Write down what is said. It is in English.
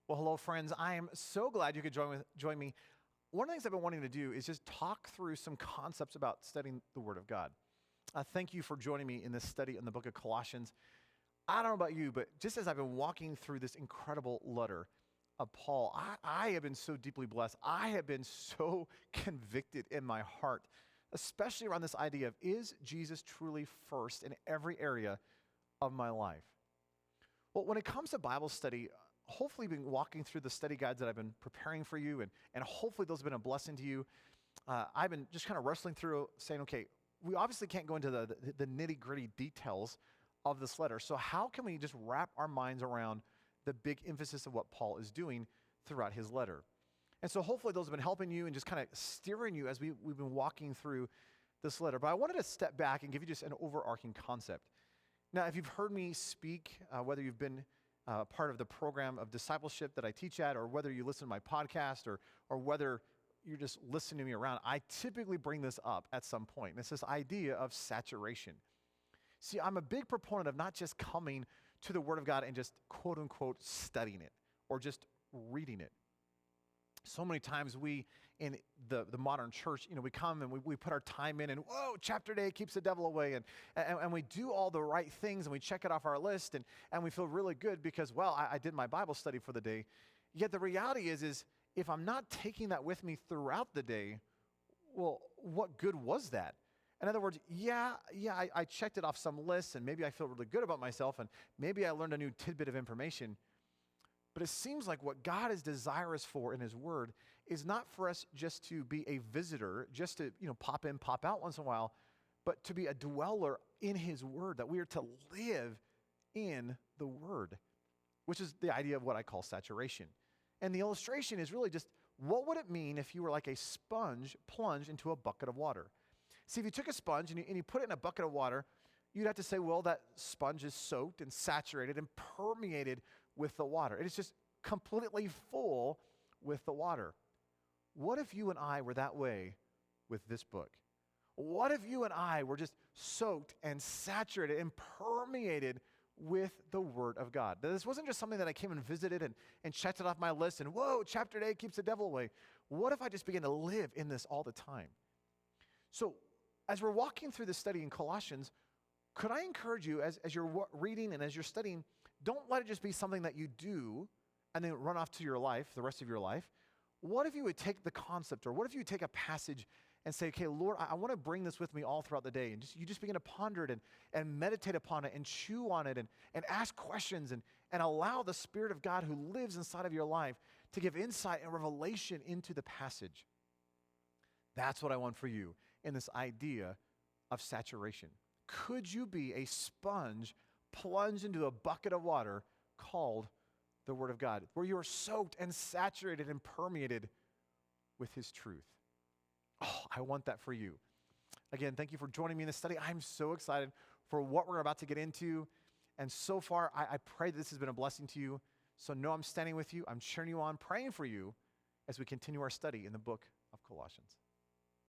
Well, hello, friends. I am so glad you could join me. One of the things I've been wanting to do is just talk through some concepts about studying the Word of God. Thank you for joining me in this study in the book of Colossians. I don't know about you, but just as I've been walking through this incredible letter of Paul, I have been so deeply blessed. I have been so convicted in my heart, especially around this idea of, is Jesus truly first in every area of my life? Well, when it comes to Bible study, hopefully you've been walking through the study guides that I've been preparing for you, and hopefully those have been a blessing to you. I've been just kind of wrestling through saying, okay, we obviously can't go into the nitty-gritty details of this letter, so how can we just wrap our minds around the big emphasis of what Paul is doing throughout his letter? And so hopefully those have been helping you and just kind of steering you as we've been walking through this letter. But I wanted to step back and give you just an overarching concept. Now, if you've heard me speak, whether you've been part of the program of discipleship that I teach at, or whether you listen to my podcast, or whether you're just listening to me around, I typically bring this up at some point. And it's this idea of saturation. See, I'm a big proponent of not just coming to the Word of God and just quote unquote studying it or just reading it. So many times we, in the modern church, we come and we put our time in and, whoa, chapter day keeps the devil away. And we do all the right things and we check it off our list and we feel really good because, well, I did my Bible study for the day. Yet the reality is if I'm not taking that with me throughout the day, well, what good was that? In other words, I checked it off some lists and maybe I feel really good about myself and maybe I learned a new tidbit of information. But it seems like what God is desirous for in His Word is not for us just to be a visitor, just to pop in, pop out once in a while, but to be a dweller in His Word, that we are to live in the Word, which is the idea of what I call saturation. And the illustration is really just, what would it mean if you were like a sponge plunged into a bucket of water? See, if you took a sponge and you put it in a bucket of water, you'd have to say, well, that sponge is soaked and saturated and permeated with the water. It is just completely full with the water. What if you and I were that way with this book? What if you and I were just soaked and saturated and permeated with the Word of God? This wasn't just something that I came and visited and checked it off my list and, whoa, chapter 8 keeps the devil away. What if I just began to live in this all the time? So as we're walking through this study in Colossians, could I encourage you, as you're reading and as you're studying, don't let it just be something that you do and then run off to your life, the rest of your life. What if you would take the concept, or what if you would take a passage and say, okay, Lord, I want to bring this with me all throughout the day. And you just begin to ponder it and meditate upon it and chew on it and ask questions and allow the Spirit of God who lives inside of your life to give insight and revelation into the passage. That's what I want for you in this idea of saturation. Could you be a sponge plunged into a bucket of water called the Word of God, where you are soaked and saturated and permeated with His truth? Oh, I want that for you. Again, thank you for joining me in this study. I'm so excited for what we're about to get into. And so far, I pray that this has been a blessing to you. So know I'm standing with you. I'm cheering you on, praying for you as we continue our study in the book of Colossians.